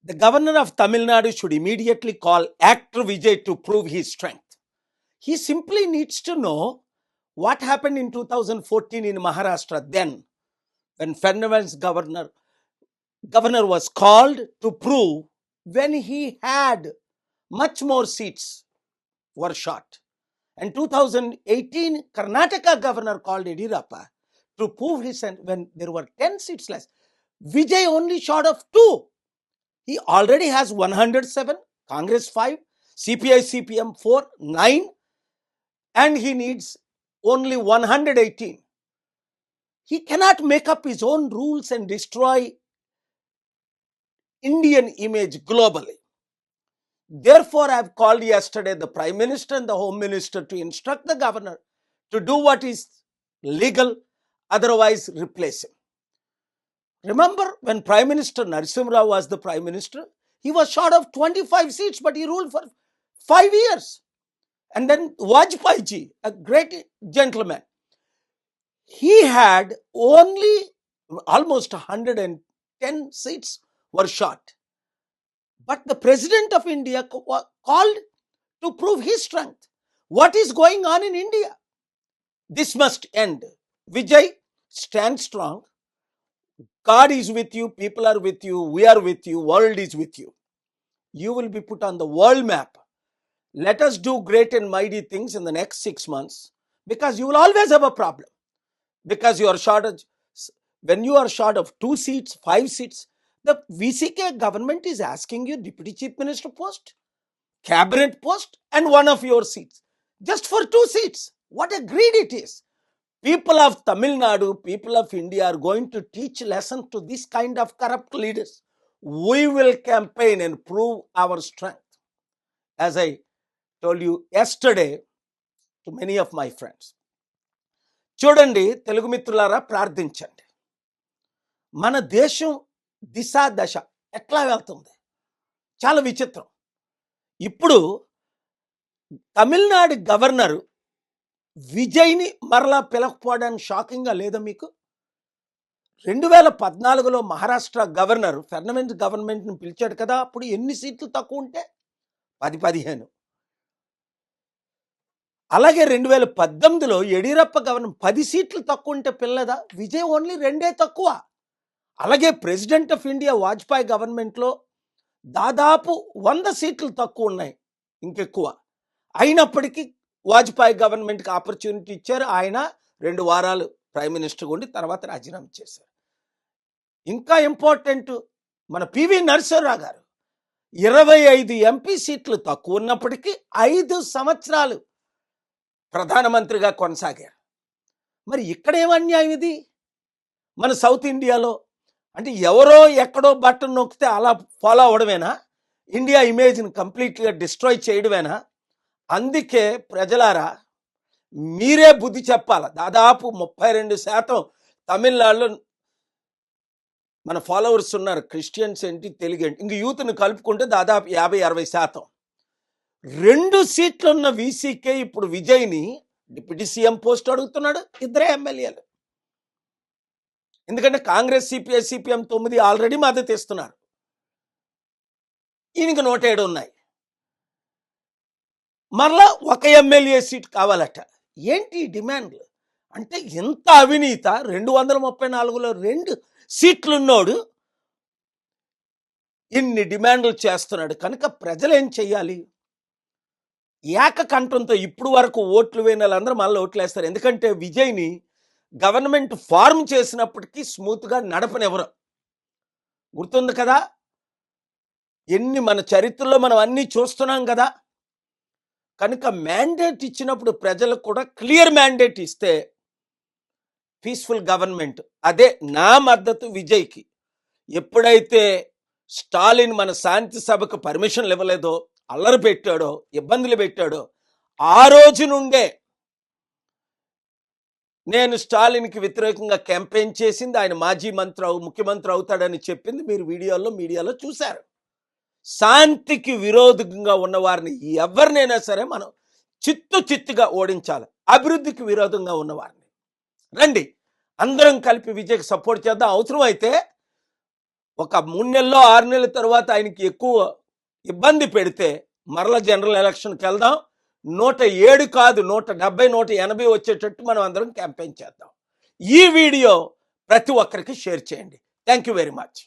The governor of Tamil Nadu should immediately call actor Vijay to prove his strength. He simply needs to know what happened in 2014 in Maharashtra then, when Fernandez governor was called to prove when he had much more seats were shot. And 2018, Karnataka governor called Yediyurappa to prove his, when there were 10 seats less. Vijay only short of 2. He already has 107, Congress 5, CPI, CPM 4, 9, and he needs only 118. He cannot make up his own rules and destroy Indian image globally. Therefore, I have called yesterday the Prime Minister and the Home Minister to instruct the governor to do what is legal, otherwise replace him. Remember when Prime Minister Narasimha Rao was the Prime Minister, he was short of 25 seats, but he ruled for 5 years. And then Vajpayee ji, a great gentleman, he had only almost 110 seats were shot. But the President of India called to prove his strength. What is going on in India? This must end. Vijay, stand strong. God is with you, people are with you, we are with you, world is with you. You will be put on the world map. Let us do great and mighty things in the next 6 months, because you will always have a problem. Because you are short of, when you are short of 2 seats, 5 seats, the VCK government is asking you Deputy Chief Minister post, cabinet post, and one of your seats, just for 2 seats. What a greed it is. People of Tamil Nadu, people of India are going to teach lesson to this kind of corrupt leaders. We will campaign and prove our strength. As I told you yesterday to many of my friends, చూడండి తెలుగు మిత్రులారా, ప్రార్థించండి. మన దేశం దిశ దశ ఎట్లా వెళ్తుంది చాలా విచిత్రం. ఇప్పుడు తమిళనాడు గవర్నర్ విజయ్ని మరలా పిలకపోవడానికి షాకింగ్గా లేదా మీకు? 2014లో మహారాష్ట్ర గవర్నర్ ఫెర్నాండెస్ గవర్నమెంట్ని పిలిచాడు కదా, అప్పుడు ఎన్ని సీట్లు తక్కువ ఉంటే 10-15. అలాగే 2018లో యడియూరప్ప గవర్నర్ 10 సీట్లు తక్కువ ఉంటే పిల్లదా? విజయ్ ఓన్లీ 2 తక్కువ. అలాగే ప్రెసిడెంట్ ఆఫ్ ఇండియా వాజ్పేయి గవర్నమెంట్లో దాదాపు 100 సీట్లు తక్కువ ఉన్నాయి, ఇంకెక్కువ. అయినప్పటికీ వాజ్పేయి గవర్నమెంట్కి ఆపర్చునిటీ ఇచ్చారు. ఆయన 2 వారాలు ప్రైమ్ మినిస్టర్గా ఉండి తర్వాత రాజీనామా చేశారు. ఇంకా ఇంపార్టెంట్, మన పివి నరసింహారావు గారు 25 ఎంపీ సీట్లు తక్కువ ఉన్నప్పటికీ 5 సంవత్సరాలు ప్రధానమంత్రిగా కొనసాగారు. మరి ఇక్కడ ఏం అన్యాయం ఇది? మన సౌత్ ఇండియాలో అంటే ఎవరో ఎక్కడో బటన్ నొక్కితే అలా ఫాలో అవడమేనా? ఇండియా ఇమేజ్ని కంప్లీట్గా డిస్ట్రాయ్ చేయడమేనా? అందుకే ప్రజలారా, మీరే బుద్ధి చెప్పాలి. దాదాపు 32% తమిళనాడులో మన ఫాలోవర్స్ ఉన్నారు. క్రిస్టియన్స్ ఏంటి, తెలుగు ఏంటి, ఇంక యూత్ని కలుపుకుంటే దాదాపు 50-60%. 2 సీట్లు ఉన్న వీసీకే ఇప్పుడు విజయ్ని డిప్యూటీ సీఎం పోస్ట్ అడుగుతున్నాడు. 2 ఎమ్మెల్యేలు. ఎందుకంటే కాంగ్రెస్, సిపిఐ, సిపిఎం 9 ఆల్రెడీ మద్దతు ఇస్తున్నారు. ఈయనకి 107 ఉన్నాయి. మరలా 1 ఎమ్మెల్యే సీట్ కావాలట. ఏంటి డిమాండ్లు? అంటే ఎంత అవినీత! 234లో 2 సీట్లున్నోడు ఇన్ని డిమాండ్లు చేస్తున్నాడు. కనుక ప్రజలు ఏం చెయ్యాలి? ఏకకంఠంతో ఇప్పుడు వరకు ఓట్లు వేయని వాళ్ళందరూ మళ్ళీ ఓట్లు వేస్తారు. ఎందుకంటే విజయ్ని గవర్నమెంట్ ఫార్మ్ చేసినప్పటికీ స్మూత్గా నడపనివ్వరు. గుర్తుంది కదా, ఎన్ని మన చరిత్రలో మనం అన్నీ చూస్తున్నాం కదా. కనుక మ్యాండేట్ ఇచ్చినప్పుడు ప్రజలకు కూడా క్లియర్ మ్యాండేట్ ఇస్తే పీస్ఫుల్ గవర్నమెంట్. అదే నా మద్దతు విజయ్కి. ఎప్పుడైతే స్టాలిన్ మన శాంతి సభకు పర్మిషన్లు ఇవ్వలేదో, అల్లరి పెట్టాడో, ఇబ్బందులు పెట్టాడో, ఆ రోజు నుండే నేను స్టాలిన్కి వ్యతిరేకంగా క్యాంపెయిన్ చేసింది. ఆయన మాజీ ముఖ్యమంత్రి అవుతాడని చెప్పింది మీరు మీడియాలో చూశారు. శాంతికి విరోధంగా ఉన్న వారిని ఎవరినైనా సరే మనం చిత్తుగా ఓడించాలి. అభివృద్ధికి విరోధంగా ఉన్నవారిని రండి అందరం కలిపి విజయ్కి సపోర్ట్ చేద్దాం. అవసరం అయితే ఒక 3 నెలల్లో 6 నెలల తర్వాత ఆయనకి ఎక్కువ ఇబ్బంది పెడితే మరల జనరల్ ఎలక్షన్కి వెళ్దాం. 107 కాదు 170 180 వచ్చేటట్టు మనం అందరం క్యాంపెయిన్ చేద్దాం. ఈ వీడియో ప్రతి ఒక్కరికి షేర్ చేయండి. Thank you very much.